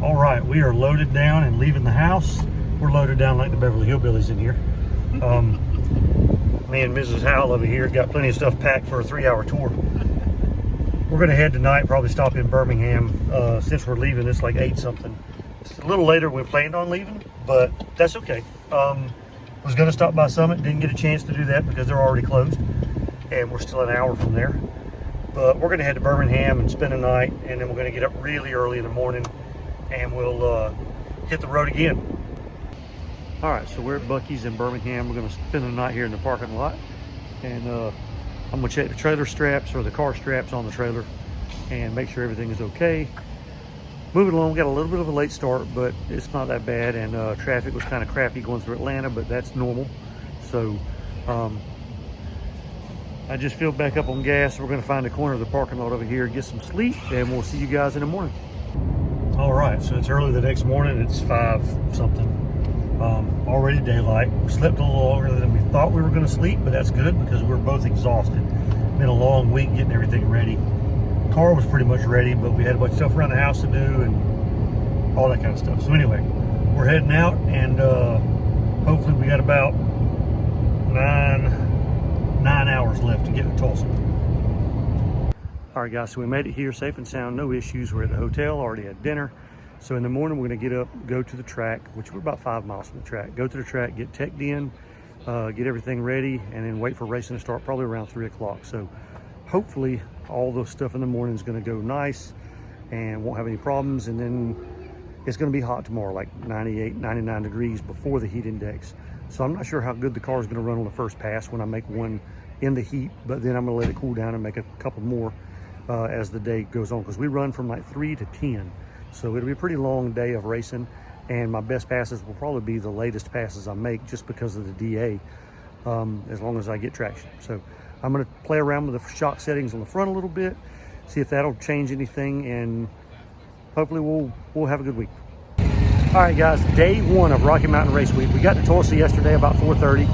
All right, we are loaded down and leaving the house. We're loaded down like the Beverly Hillbillies in here. Me and Mrs. Howell over here got plenty of stuff packed for a 3-hour tour. We're gonna head tonight, probably stop in Birmingham. Since we're leaving, it's like 8 something. It's a little later than we planned on leaving, but that's okay. Was gonna stop by Summit, didn't get a chance to do that because they're already closed, and we're still an hour from there. But we're gonna head to Birmingham and spend the night, and then we're gonna get up really early in the morning, and we'll hit the road again. All right, so we're at Buc-ee's in Birmingham. We're gonna spend the night here in the parking lot, and I'm gonna check the trailer straps or the car straps on the trailer and make sure everything is okay. Moving along, we got a little bit of a late start, but it's not that bad, and traffic was kind of crappy going through Atlanta, but that's normal. So I just filled back up on gas. We're gonna find a corner of the parking lot over here, get some sleep, and we'll see you guys in the morning. All right, so it's early the next morning. It's 5 something. Already daylight. We slept a little longer than we thought we were gonna sleep, but that's good because we're both exhausted. Been a long week getting everything ready. Car was pretty much ready, but we had a bunch of stuff around the house to do and all that kind of stuff. So anyway, we're heading out, and hopefully we got about 9 hours left to get to Tulsa. All right, guys, so we made it here safe and sound, no issues. We're at the hotel, already had dinner. So in the morning, we're gonna get up, go to the track, which we're about 5 miles from the track, go to the track, get teched in, get everything ready, and then wait for racing to start probably around 3 o'clock. So hopefully all the stuff in the morning is gonna go nice and won't have any problems. And then it's gonna be hot tomorrow, like 98, 99 degrees before the heat index. So I'm not sure how good the car is gonna run on the first pass when I make one in the heat, but then I'm gonna let it cool down and make a couple more as the day goes on, because we run from like 3 to 10. So it'll be a pretty long day of racing, and my best passes will probably be the latest passes I make just because of the DA, as long as I get traction. So I'm gonna play around with the shock settings on the front a little bit, see if that'll change anything, and hopefully we'll have a good week. All right, guys, day 1 of Rocky Mountain Raceweek. We got to Tulsa yesterday about 4:30.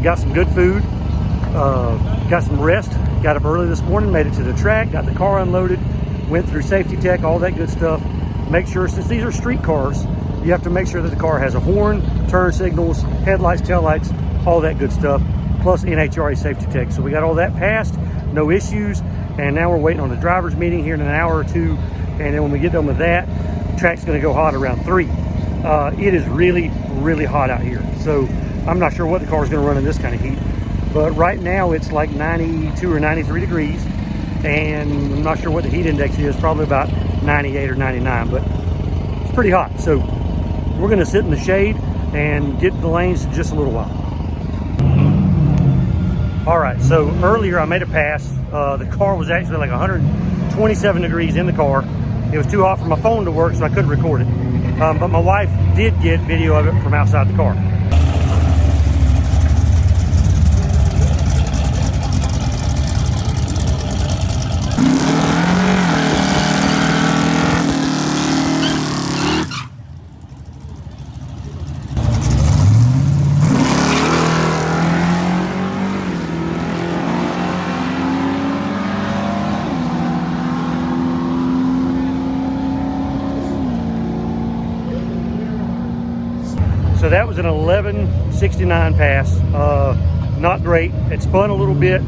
Got some good food, got some rest, got up early this morning, made it to the track, got the car unloaded, went through safety tech, all that good stuff. Make sure, since these are street cars, you have to make sure that the car has a horn, turn signals, headlights, taillights, all that good stuff, plus NHRA safety tech. So we got all that passed, no issues, and now we're waiting on the driver's meeting here in an hour or 2, and then when we get done with that, track's gonna go hot around 3. It is really, really hot out here. So I'm not sure what the car is gonna run in this kind of heat, but right now it's like 92 or 93 degrees, and I'm not sure what the heat index is, probably about 98 or 99, but it's pretty hot. So we're gonna sit in the shade and get the lanes in just a little while. All right, so earlier I made a pass. The car was actually like 127 degrees in the car. It was too hot for my phone to work, so I couldn't record it. But my wife did get video of it from outside the car. So that was an 1169 pass. Not great. It spun a little bit.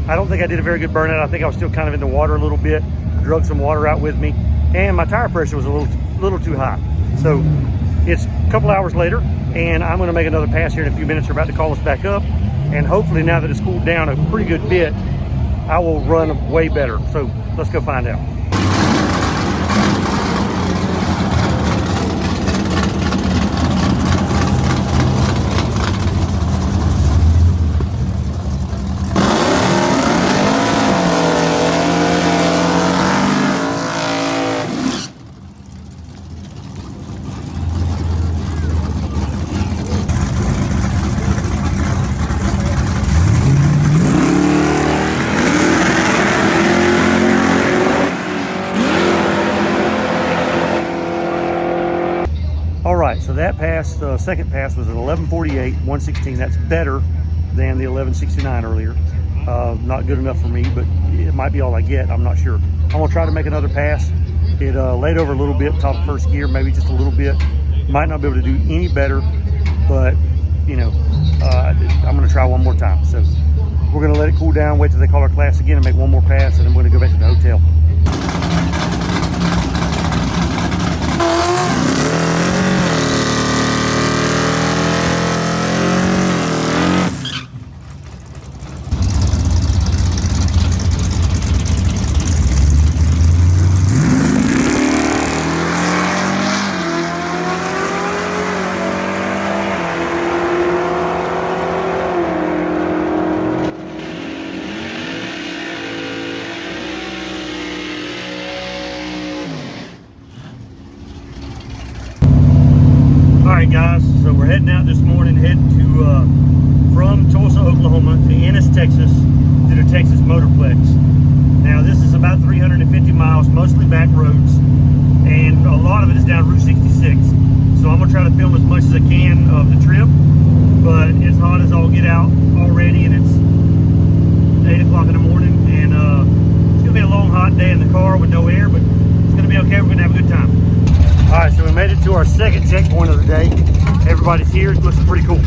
I don't think I did a very good burnout. I think I was still kind of in the water a little bit. Drug some water out with me, and my tire pressure was a little too high. So it's a couple hours later, and I'm going to make another pass here in a few minutes. They're about to call us back up, and hopefully now that it's cooled down a pretty good bit, I will run way better. So let's go find out. All right, so that pass, the second pass was an 11:48, 116. That's better than the 11:69 earlier. Not good enough for me, but it might be all I get. I'm not sure. I'm gonna try to make another pass It laid over a little bit top of first gear, maybe just a little bit. Might not be able to do any better, but you know, I'm gonna try one more time. So we're gonna let it cool down, wait till they call our class again and make one more pass, and then we're gonna go back to the hotel. Alright guys, so we're heading out this morning, heading to from Tulsa, Oklahoma to Ennis, Texas, to the Texas Motorplex. Now this is about 350 miles, mostly back roads, and a lot of it is down Route 66. So I'm going to try to film as much as I can of the trip, but it's hot as all get out already, and it's 8 o'clock in the morning, and it's going to be a long hot day in the car with no air, but it's going to be okay. We're going to have a good time. All right, so we made it to our second checkpoint of the day. Everybody's here. It looks pretty cool.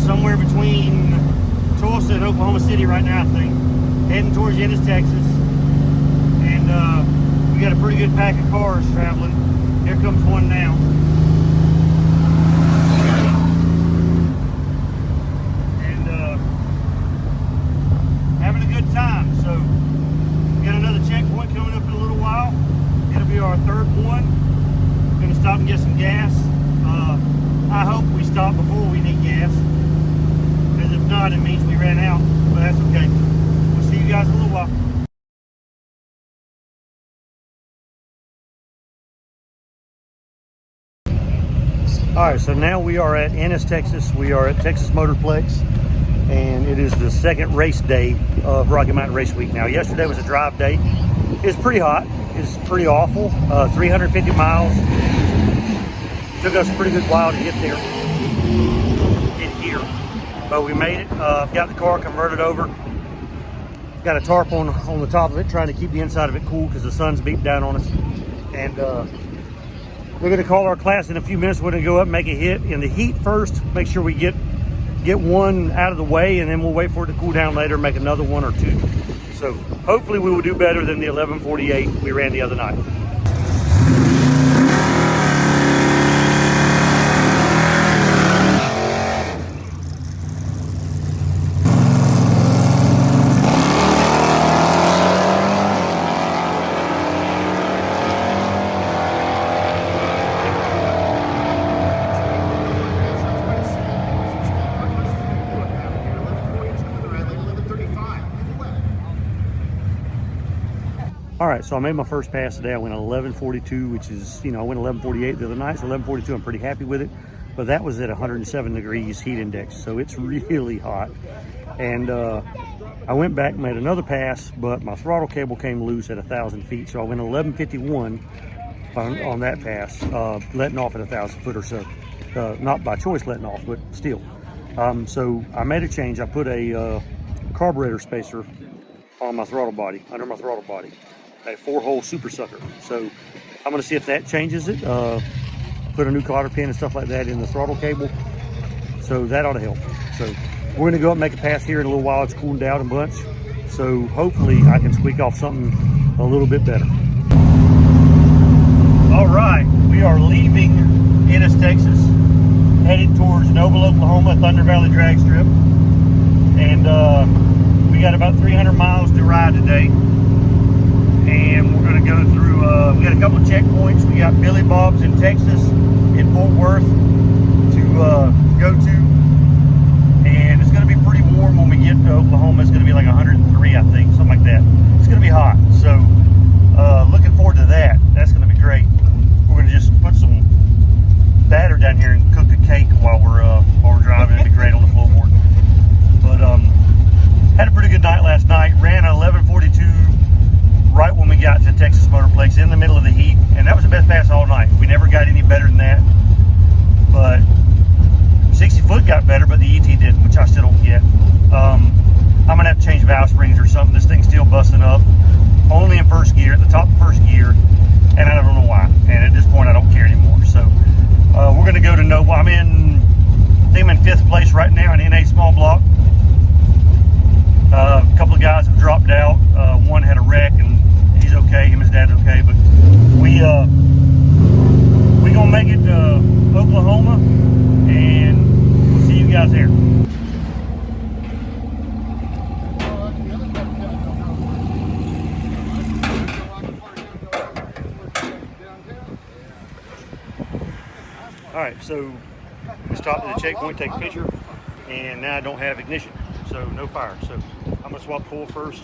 Somewhere between Tulsa and Oklahoma City right now, I think. Heading towards Ennis, Texas. And we got a pretty good pack of cars traveling. Here comes one now. And having a good time. So we got another checkpoint coming up in a little while. It'll be our third one. Gonna stop and get some gas. I hope we stop before we need gas. If not, it means we ran out, but that's okay. We'll see you guys in a little while. All right, so now we are at Ennis, Texas. We are at Texas Motorplex, and it is the second race day of Rocky Mountain Raceweek. Now, yesterday was a drive day. It's pretty hot. It's pretty awful. 350 miles. Took us a pretty good while to get there. Get here. But we made it. Got the car converted over. Got a tarp on the top of it, trying to keep the inside of it cool because the sun's beating down on us. And we're going to call our class in a few minutes. We're going to go up and make a hit in the heat first. Make sure we get one out of the way, and then we'll wait for it to cool down later and make another one or two. So hopefully we will do better than the 11:48 we ran the other night. All right, so I made my first pass today. I went 11:42, which is, I went 11:48 the other night, so 11:42, I'm pretty happy with it. But that was at 107 degrees heat index, so it's really hot. And I went back and made another pass, but my throttle cable came loose at 1,000 feet, so I went 11:51 on that pass, letting off at 1,000 foot or so. Not by choice letting off, but still. So I made a change. I put a carburetor spacer on my throttle body, under my throttle body, a 4-hole super sucker. So I'm gonna see if that changes it. Put a new cotter pin and stuff like that in the throttle cable. So that ought to help. So we're gonna go up and make a pass here in a little while. It's cooling down a bunch. So hopefully I can squeak off something a little bit better. All right, we are leaving Ennis, Texas, headed towards Noble, Oklahoma, Thunder Valley drag strip. And we got about 300 miles to ride today. And we're gonna go through, we got a couple of checkpoints. We got Billy Bob's in Texas, in Fort Worth to go to. And it's gonna be pretty warm when we get to Oklahoma. It's gonna be like 103, I think, something like that. It's gonna be hot. So looking forward to that. That's gonna be great. We're gonna just put some batter down here and cook a cake while we're driving. It'd be great on the floorboard. But had a pretty good night last night. Ran at 11:42 right when we got to Texas Motorplex in the middle of the heat, and that was the best pass all night. We never got any better than that. But 60 foot got better, but the ET didn't, which I still don't get. I'm gonna have to change valve springs or something. This thing's still busting up. Only in first gear, at the top of first gear, and I don't know why. And at this point, I don't care anymore. So we're gonna go to Noble. I think I'm in 5th place right now in NA small block. A couple of guys have dropped out. One had a wreck, and he's okay. Him and his dad's okay. But we gonna make it to Oklahoma, and we'll see you guys there. All right, so we stopped at the checkpoint, take a picture, and now I don't have ignition, so no fire. So I'm gonna swap coil first,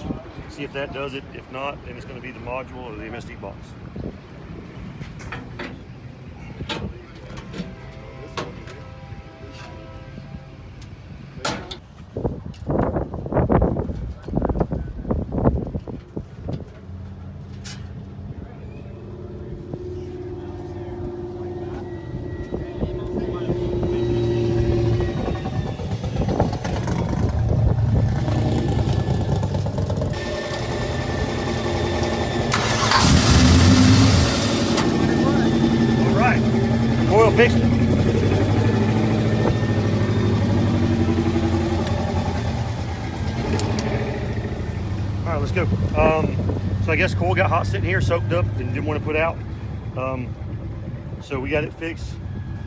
see if that does it. If not, then it's gonna be the module or the MSD box. Oil fixed it. All right, let's go. So I guess coil got hot sitting here, soaked up, and didn't want to put out. So we got it fixed.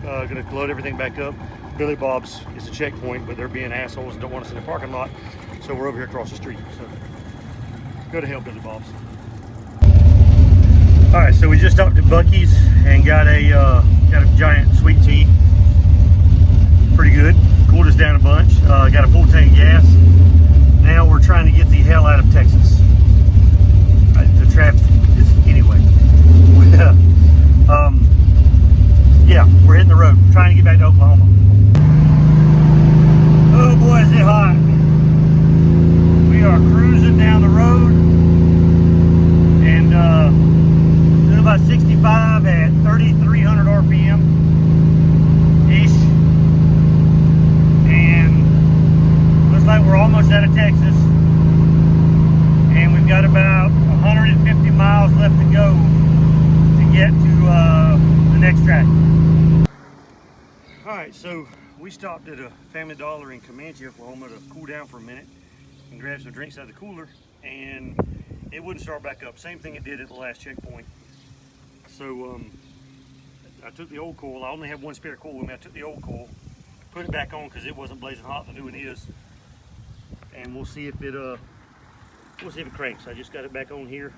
Gonna load everything back up. Billy Bob's is a checkpoint, but they're being assholes and don't want us in the parking lot. So we're over here across the street. So go to hell, Billy Bob's. All right, so we just stopped at Buc-ee's and got a giant sweet tea. Pretty good. Cooled us down a bunch. Got a full tank of gas. Now we're trying to get the hell out of Texas. The traffic is anyway. Yeah, we're hitting the road. Trying to get back to Oklahoma. Oh boy, is it hot. We are cruising down the road. And about 65 at 3,300 RPM ish, and looks like we're almost out of Texas, and we've got about 150 miles left to go to get to the next track. All right, so we stopped at a Family Dollar in Comanche, Oklahoma to cool down for a minute and grab some drinks out of the cooler, and it wouldn't start back up. Same thing it did at the last checkpoint. So I took the old coil. I only have one spare coil with me. I took the old coil, put it back on because it wasn't blazing hot. The new one is, and we'll see if it cranks. I just got it back on here.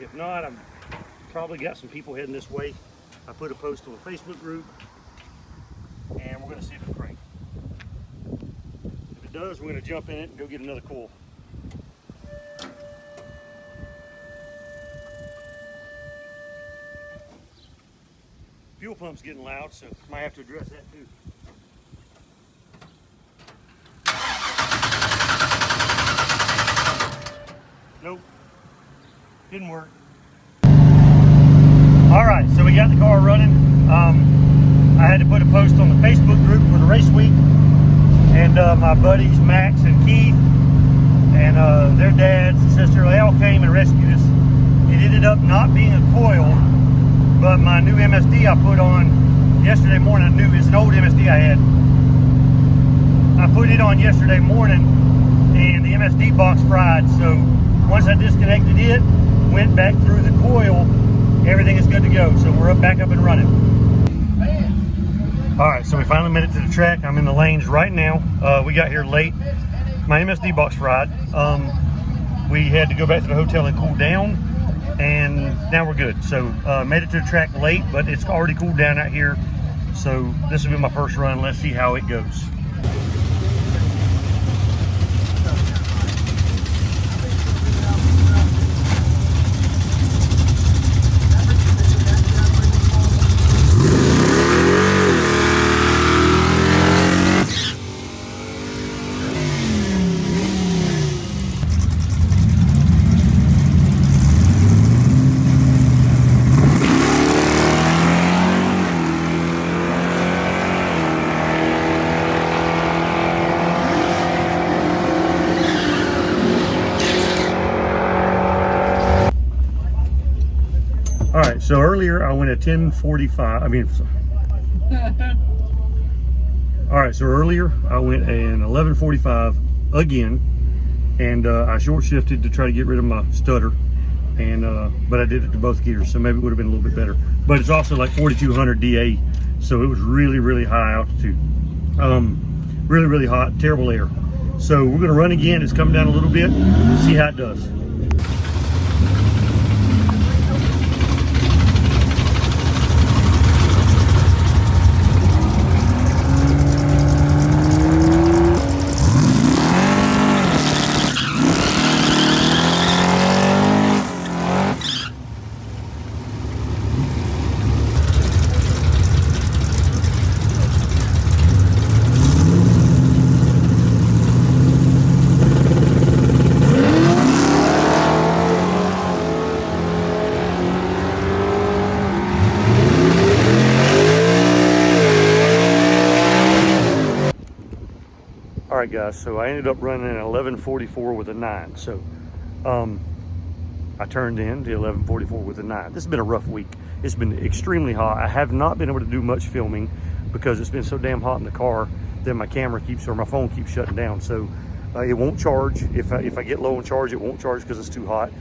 If not, I've probably got some people heading this way. I put a post on the Facebook group, and we're going to see if it cranks. If it does, we're going to jump in it and go get another coil. Fuel pump's getting loud, so might have to address that too. Nope, didn't work. All right, so we got the car running. I had to put a post on the Facebook group for the race week, and my buddies Max and Keith and their dads and sister, they all came and rescued us. It ended up not being a coil, but my new MSD I put on yesterday morning. It's an old MSD I had. I put it on yesterday morning, and the MSD box fried. So once I disconnected it, went back through the coil, everything is good to go. So we're back up and running. All right, so we finally made it to the track. I'm in the lanes right now. We got here late. My MSD box fried. We had to go back to the hotel and cool down, and now we're good. So made it to the track late, but it's already cooled down out here. So this will be my first run. Let's see how it goes. All right, so earlier I went at 10:45. All right, so earlier I went at 11:45 again, and I short shifted to try to get rid of my stutter, and but I did it to both gears, so maybe it would have been a little bit better. But it's also like 4,200 DA, so it was really, really high altitude, really, really hot, terrible air. So we're gonna run again. It's coming down a little bit. See how it does. All right, guys, so I ended up running an 11:44 with a 9. So I turned in the 11:44 with a 9. This has been a rough week. It's been extremely hot. I have not been able to do much filming because it's been so damn hot in the car that my phone keeps shutting down. So it won't charge. If I get low on charge, it won't charge because it's too hot.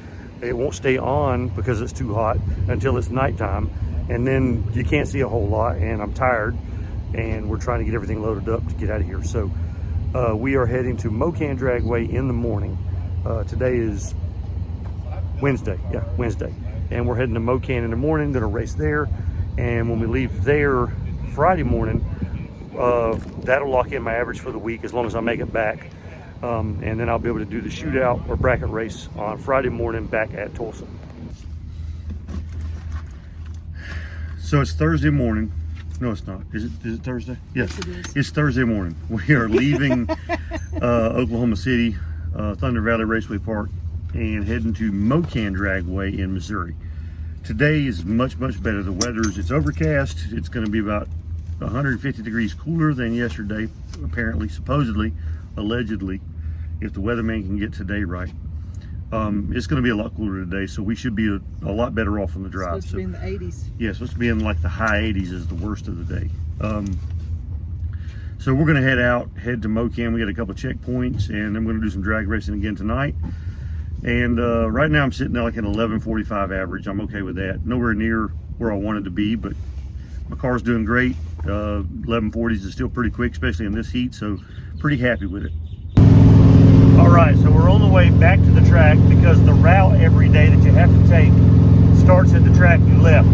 It won't stay on because it's too hot until it's nighttime. And then you can't see a whole lot, and I'm tired, and we're trying to get everything loaded up to get out of here. So we are heading to Mocan Dragway in the morning. Today is Wednesday, Wednesday. And we're heading to Mocan in the morning, gonna race there. And when we leave there Friday morning, that'll lock in my average for the week as long as I make it back. And then I'll be able to do the shootout or bracket race on Friday morning back at Tulsa. So it's Thursday morning. No, it's not. Is it Thursday? Yes, it is. It's Thursday morning. We are leaving Oklahoma City, Thunder Valley Raceway Park, and heading to Mocan Dragway in Missouri. Today is much, much better. The it's overcast. It's going to be about 150 degrees cooler than yesterday, apparently, supposedly, allegedly, if the weatherman can get today right. It's going to be a lot cooler today, so we should be a lot better off on the drive. It's supposed to be in the 80s. Yeah, it's supposed to be in like the high 80s is the worst of the day. So we're going to head to Mocan. We got a couple of checkpoints, and then we're going to do some drag racing again tonight. And right now I'm sitting at like an 11:45 average. I'm okay with that. Nowhere near where I wanted to be, but my car's doing great. 11:40s is still pretty quick, especially in this heat, so pretty happy with it. All right, so we're on the way back to the track because the route every day that you have to take starts at the track you left.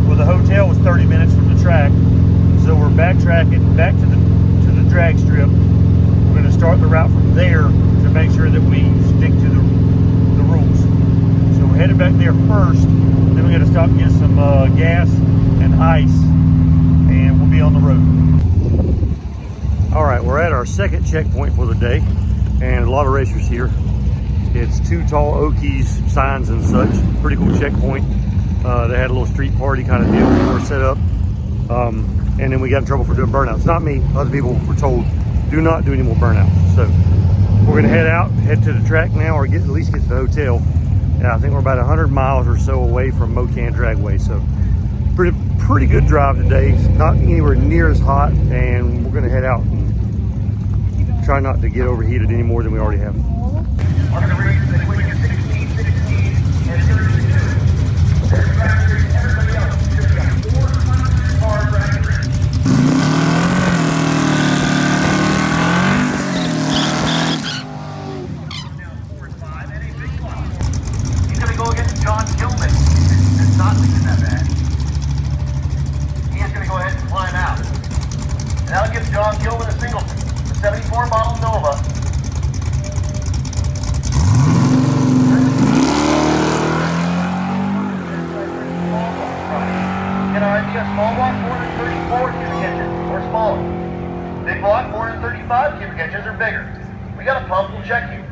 Well, the hotel was 30 minutes from the track, so we're backtracking back to the drag strip. We're going to start the route from there to make sure that we stick to the rules. So we're headed back there first, then we got to stop and get some gas and ice, and we'll be on the road. All right, we're at our second checkpoint for the day. And a lot of racers here. It's Two Tall Okies signs and such. Pretty cool checkpoint. They had a little street party kind of deal we were set up. And then we got in trouble for doing burnouts. Not me, other people were told, do not do any more burnouts. So We're gonna head to the track now, or at least get to the hotel. And I think we're about 100 miles or so away from Mocan Dragway. So pretty good drive today. Not anywhere near as hot, and we're gonna head out and try not to get overheated any more than we already have. That'll give John Gilman a singleton, the 74 model Nova. Get our idea, small block 434 cubic inches or smaller. Big block 435 cubic inches or bigger. We got a pump, we'll check you.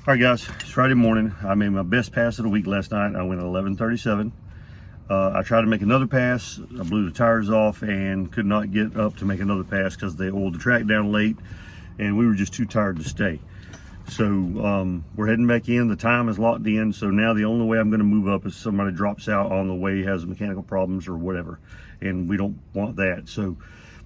All right, guys, it's Friday morning. I made my best pass of the week last night. I went at 11:37. I tried to make another pass. I blew the tires off and could not get up to make another pass because they oiled the track down late and we were just too tired to stay. So we're heading back in. The time is locked in. So now the only way I'm going to move up is somebody drops out on the way, has mechanical problems or whatever. And we don't want that. So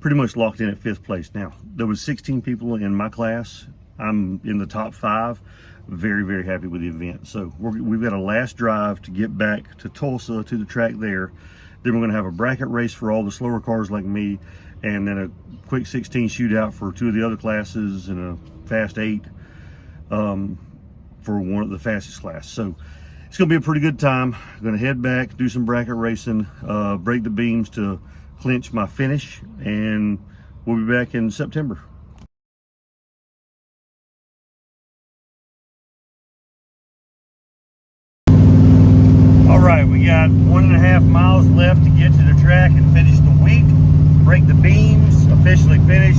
pretty much locked in at 5th place. Now, there was 16 people in my class. I'm in the top 5. Very, very happy with the event. So we've got a last drive to get back to Tulsa, to the track there. Then we're going to have a bracket race for all the slower cars like me, and then a quick 16 shootout for 2 of the other classes, and a fast 8 for one of the fastest class. So it's going to be a pretty good time. I'm going to head back, do some bracket racing, break the beams to clinch my finish, and we'll be back in September. All right, we got 1.5 miles left to get to the track and finish the week, break the beams, officially finish,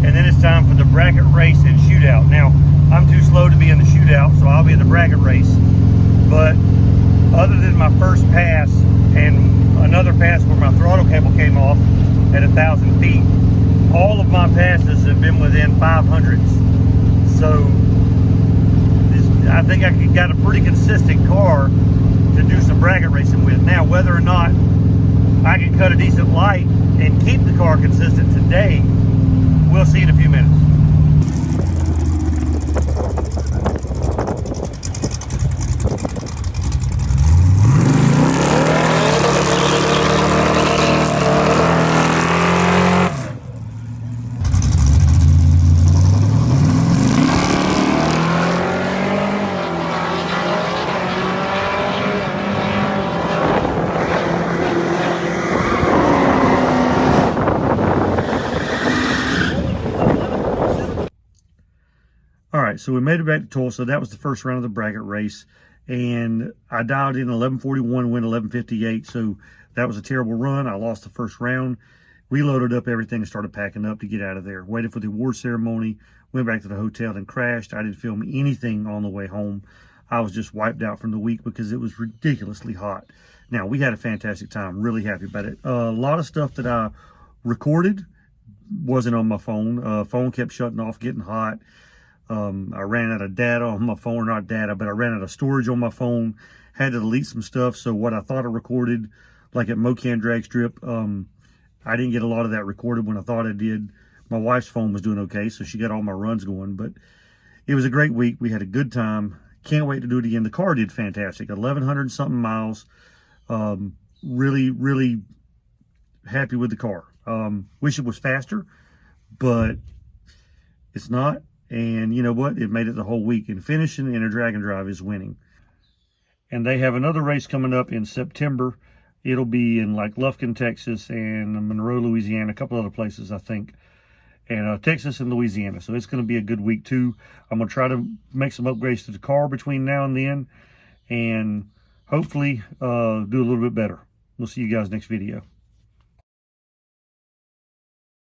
and then it's time for the bracket race and shootout. Now, I'm too slow to be in the shootout, so I'll be in the bracket race. But other than my first pass and another pass where my throttle cable came off at 1,000 feet, all of my passes have been within 500s. So I think I got a pretty consistent car to do some bracket racing with. Now, whether or not I can cut a decent light and keep the car consistent today, we'll see in a few minutes. So we made it back to Tulsa. That was the first round of the bracket race, and I dialed in 11:41, went 11:58. So that was a terrible run. I lost the first round, reloaded up everything and started packing up to get out of there. Waited for the award ceremony, went back to the hotel and crashed. I didn't film anything on the way home. I was just wiped out from the week because it was ridiculously hot. Now, we had a fantastic time, really happy about it. A lot of stuff that I recorded wasn't on my phone. Phone kept shutting off, getting hot. I ran out of data on my phone, or not data, but I ran out of storage on my phone. Had to delete some stuff. So what I thought I recorded, like at Mocan Drag Strip, I didn't get a lot of that recorded when I thought I did. My wife's phone was doing okay, so she got all my runs going. But it was a great week. We had a good time. Can't wait to do it again. The car did fantastic. 1,100 something miles. Really, really happy with the car. Wish it was faster, but it's not. And you know what? It made it the whole week. And finishing in a drag and drive is winning. And they have another race coming up in September. It'll be in like Lufkin, Texas, and Monroe, Louisiana, a couple other places, I think. And Texas and Louisiana. So it's going to be a good week too. I'm going to try to make some upgrades to the car between now and then, and hopefully do a little bit better. We'll see you guys next video.